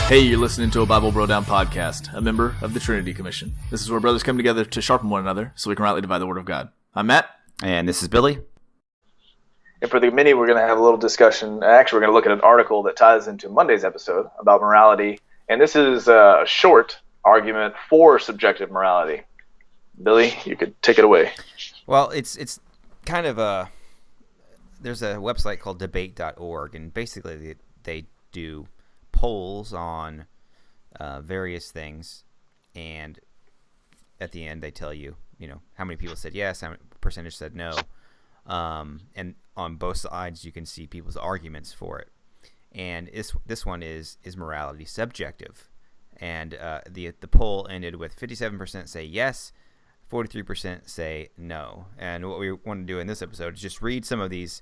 Hey, you're listening to a Bible Brodown podcast, a member of the Trinity Commission. This is where brothers come together to sharpen one another so we can rightly divide the Word of God. I'm Matt. And this is Billy. And for the mini, we're going to have a little discussion. Actually, we're going to look at an article that ties into Monday's episode about morality. And this is a short argument for subjective morality. Billy, you could take it away. Well, it's kind of a... There's a website called debate.org, and basically they do polls on various things, and at the end they tell you, how many people said yes, how many percentage said no, and on both sides you can see people's arguments for it. And this one is morality subjective? And the poll ended with 57% say yes, 43% say no. And what we want to do in this episode is just read some of these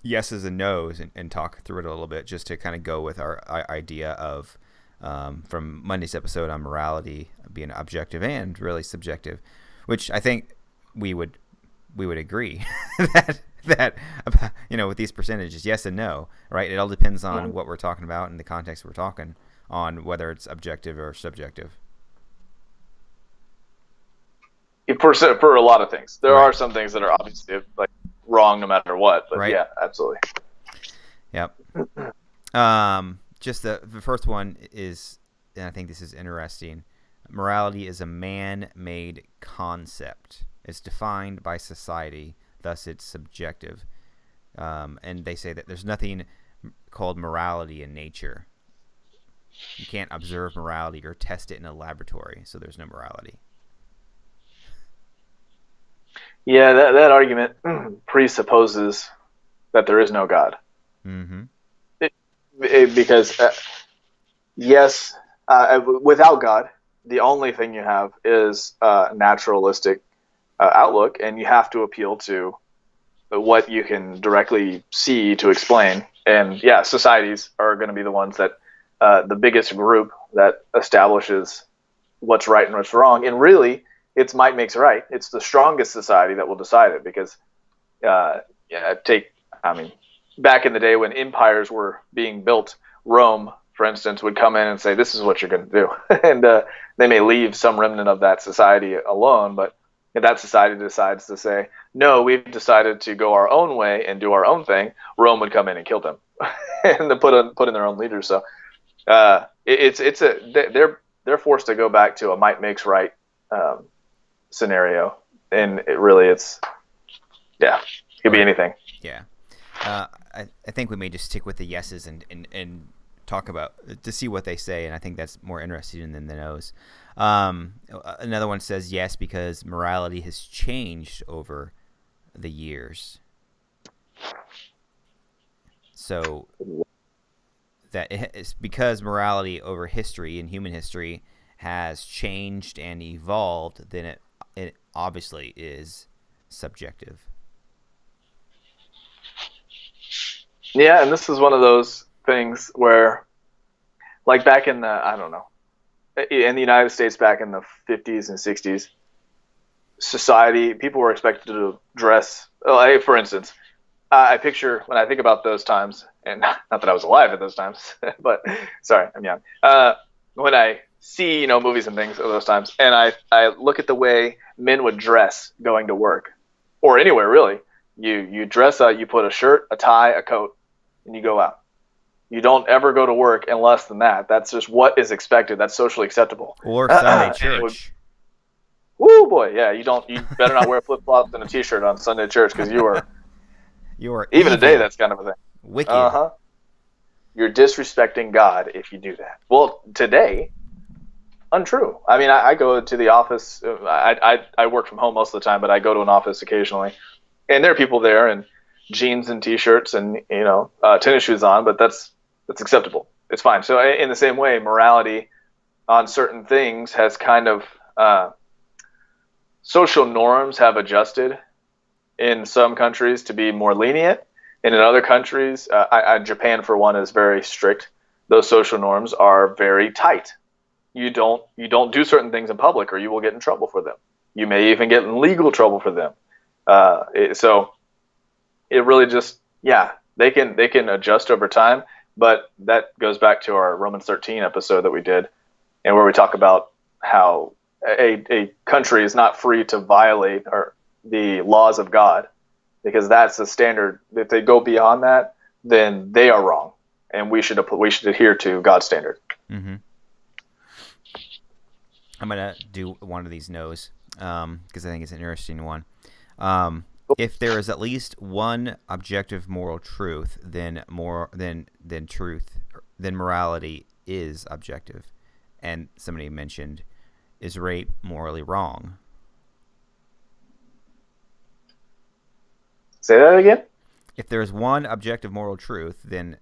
yeses and nos and talk through it a little bit, just to kind of go with our idea of from Monday's episode on morality being objective and really subjective, which I think we would agree that with these percentages, yes and no, right? It all depends on what we're talking about and the context we're talking on, whether it's objective or subjective. For a lot of things, there are some things that are obviously like wrong no matter what. But yeah, absolutely. Yep. Just the first one is, and I think this is interesting. Morality is a man-made concept. It's defined by society, thus it's subjective. And they say that there's nothing called morality in nature. You can't observe morality or test it in a laboratory, so there's no morality. Yeah, that argument presupposes that there is no God. Mm-hmm. Because, yes, without God, the only thing you have is a naturalistic outlook, and you have to appeal to what you can directly see to explain. And, yeah, societies are going to be the ones that the biggest group that establishes what's right and what's wrong. And really, it's might makes right. It's the strongest society that will decide it, because back in the day when empires were being built, Rome, for instance, would come in and say, this is what you're going to do. And they may leave some remnant of that society alone, but if that society decides to say, no, we've decided to go our own way and do our own thing, Rome would come in and kill them and to put in their own leaders. So they're forced to go back to a might makes right scenario, and it could be anything. Yeah. I think we may just stick with the yeses and talk about to see what they say, and I think that's more interesting than the nos. Another one says yes because morality has changed over the years. So that it's because morality over history and human history has changed and evolved, then it obviously is subjective. Yeah, and this is one of those things where, like back in the United States back in the 50s and 60s, society, people were expected to dress, for instance, I picture, when I think about those times, and not that I was alive at those times, but sorry, I'm young. When I see, movies and things of those times, and I look at the way men would dress going to work, or anywhere really. You dress up, you put a shirt, a tie, a coat, and you go out. You don't ever go to work in less than that. That's just what is expected. That's socially acceptable. Or Sunday church. Woo boy, yeah. You better not wear flip flops and a t-shirt on Sunday church, because you are even evil. Today. That's kind of a thing. Wicked. You're disrespecting God if you do that. Well, today, untrue. I mean, I go to the office. I work from home most of the time, but I go to an office occasionally, and there are people there in jeans and t-shirts and tennis shoes on, but that's acceptable. It's fine. So in the same way, morality on certain things has kind of social norms have adjusted in some countries to be more lenient, and in other countries, Japan for one is very strict. Those social norms are very tight. You don't do certain things in public, or you will get in trouble for them. You may even get in legal trouble for them. So it really just, they can adjust over time. But that goes back to our Romans 13 episode that we did, and where we talk about how a country is not free to violate the laws of God, because that's the standard. If they go beyond that, then they are wrong, and we should adhere to God's standard. Mm-hmm. I'm gonna do one of these no's because I think it's an interesting one. If there is at least one objective moral truth, then morality is objective. And somebody mentioned, is rape morally wrong? Say that again? If there is one objective moral truth, then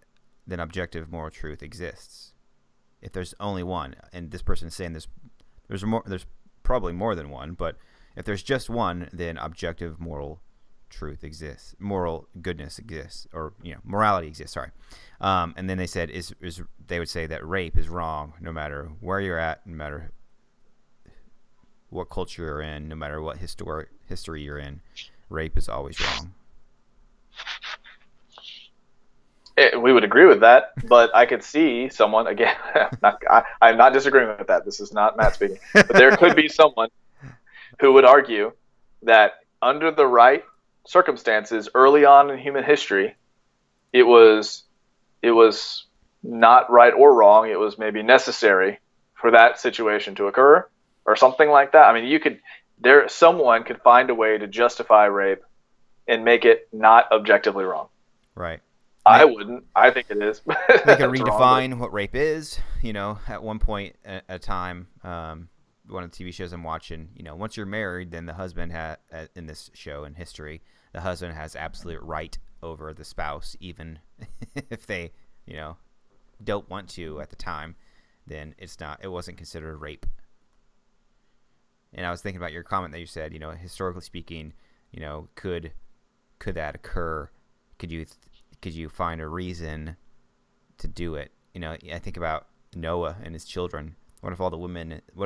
objective moral truth exists. If there's only one, and this person is saying there's probably more than one, but if there's just one, then objective moral truth exists, moral goodness exists, or morality exists. Sorry, and then they said they would say that rape is wrong, no matter where you're at, no matter what culture you're in, no matter what history you're in, rape is always wrong. We would agree with that, but I could see someone, again, I'm not disagreeing with that. This is not Matt speaking. But there could be someone who would argue that under the right circumstances early on in human history, it was not right or wrong. It was maybe necessary for that situation to occur or something like that. I mean, someone could find a way to justify rape and make it not objectively wrong. Right. I wouldn't. I think it is. They can redefine what rape is. At one point at a time, one of the TV shows I'm watching, once you're married, then the husband in this show in history, the husband has absolute right over the spouse, even if they, don't want to at the time, then it wasn't considered rape. And I was thinking about your comment that you said, historically speaking, could that occur? Could you find a reason to do it? I think about Noah and his children. What if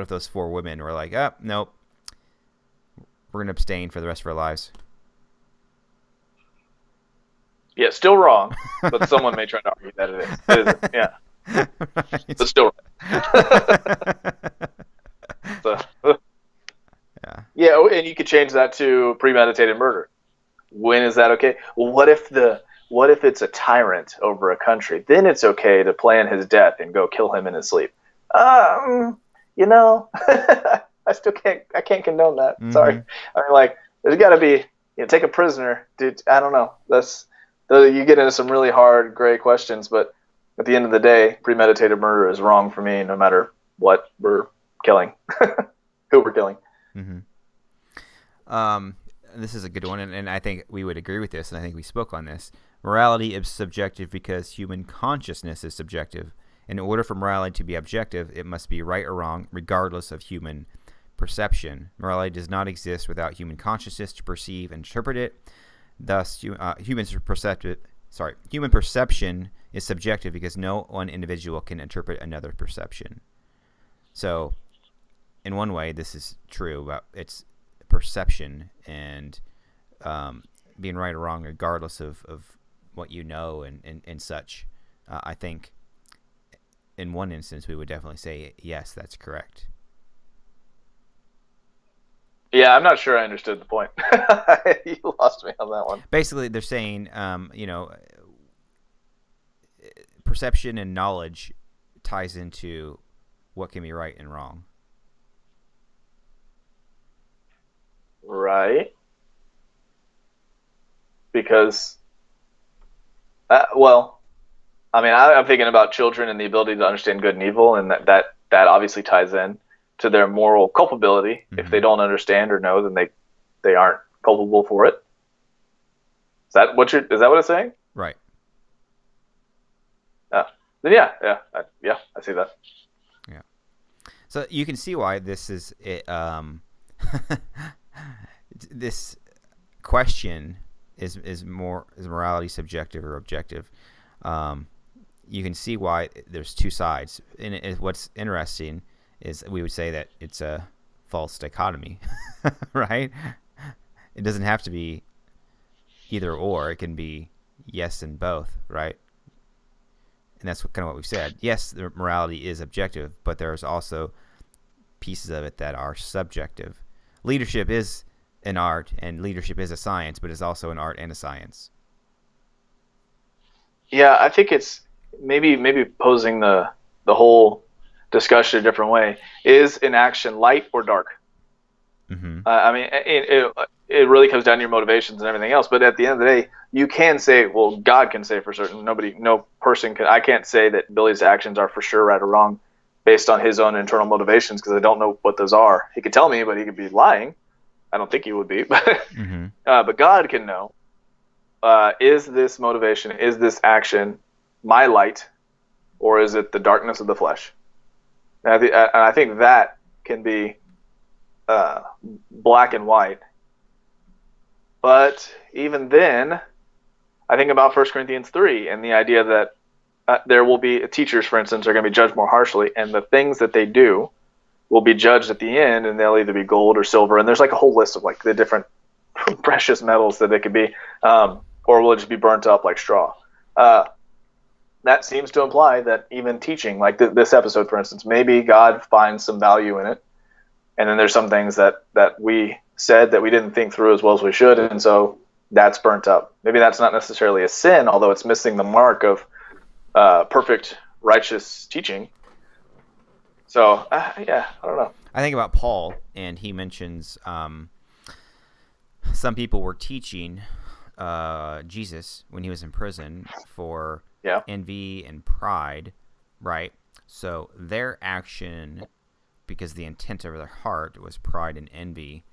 those 4 women were like, nope, we're going to abstain for the rest of our lives? Yeah, still wrong, but someone may try to argue that it is. It isn't, yeah. Right. But still right. So, yeah, and you could change that to premeditated murder. When is that okay? Well, what if it's a tyrant over a country? Then it's okay to plan his death and go kill him in his sleep. I still can't condone that. Mm-hmm. Sorry. I mean, there's got to be, take a prisoner, dude. I don't know. You get into some really hard gray questions, but at the end of the day, premeditated murder is wrong for me, no matter what we're killing, who we're killing. Mm-hmm. This is a good one, and I think we would agree with this, and I think we spoke on this. Morality is subjective because human consciousness is subjective. In order for morality to be objective, it must be right or wrong, regardless of human perception. Morality does not exist without human consciousness to perceive and interpret it. Thus, human perception is subjective because no one individual can interpret another perception. So, in one way, this is true about its perception and being right or wrong, regardless of what and such. I think in one instance, we would definitely say, yes, that's correct. Yeah, I'm not sure I understood the point. You lost me on that one. Basically, they're saying, perception and knowledge ties into what can be right and wrong. Right. Because, I'm thinking about children and the ability to understand good and evil, and that obviously ties in to their moral culpability. Mm-hmm. If they don't understand or know, then they aren't culpable for it. Is that what it's saying? Right. Then I see that. Yeah. So you can see why this is this question is morality subjective or objective. You can see why there's two sides. And what's interesting is we would say that it's a false dichotomy, right? It doesn't have to be either or. It can be yes and both, right? and that's kind of what we've said. Yes, the morality is objective, but there's also pieces of it that are subjective. Leadership is an art, and leadership is a science, but it's also an art and a science. Yeah, I think it's maybe posing the whole discussion a different way. Is an action light or dark? Mm-hmm. I mean, it really comes down to your motivations and everything else. But at the end of the day, you can say, well, God can say for certain. No person can. I can't say that Billy's actions are for sure right or wrong based on his own internal motivations because I don't know what those are. He could tell me, but he could be lying. I don't think he would be. Mm-hmm. But God can know. Is this motivation, is this action my light, or is it the darkness of the flesh? And I think that can be black and white. But even then, I think about 1 Corinthians 3 and the idea that there will be teachers, for instance, are going to be judged more harshly, and the things that they do will be judged at the end, and they'll either be gold or silver. And there's like a whole list of like the different precious metals that they could be, or will it just be burnt up like straw? That seems to imply that even teaching, like this episode, for instance, maybe God finds some value in it. And then there's some things that we said that we didn't think through as well as we should, and so that's burnt up. Maybe that's not necessarily a sin, although it's missing the mark of perfect, righteous teaching. So, yeah, I don't know. I think about Paul, and he mentions some people were teaching Jesus when he was in prison for envy and pride, right? So their action, because the intent of their heart was pride and envy,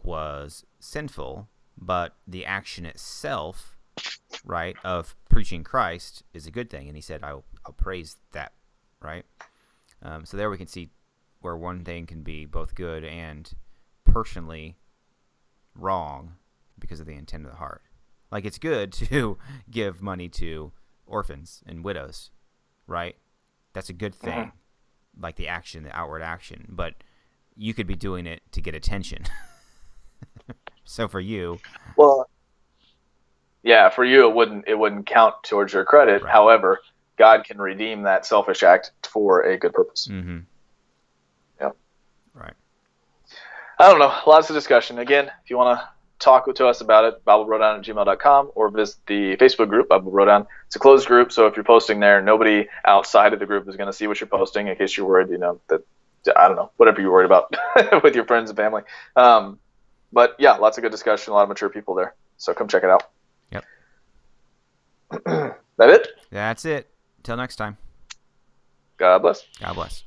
was sinful, but the action itself, right, of preaching Christ is a good thing. And he said, I'll praise that, right? So there we can see where one thing can be both good and personally wrong because of the intent of the heart. Like, it's good to give money to orphans and widows, right? That's a good thing. Mm-hmm. Like the action, the outward action. But you could be doing it to get attention. So for you... Well, yeah, for you it wouldn't count towards your credit. Right. However, God can redeem that selfish act for a good purpose. Mm-hmm. Yep. Right. I don't know. Lots of discussion. Again, if you want to talk to us about it, BibleBrodown@gmail.com, or visit the Facebook group, Bible Brodown. It's a closed group, so if you're posting there, nobody outside of the group is going to see what you're posting in case you're worried, that, I don't know, whatever you're worried about with your friends and family. But yeah, lots of good discussion, a lot of mature people there. So come check it out. Yep. That it? That's it. Till next time. God bless. God bless.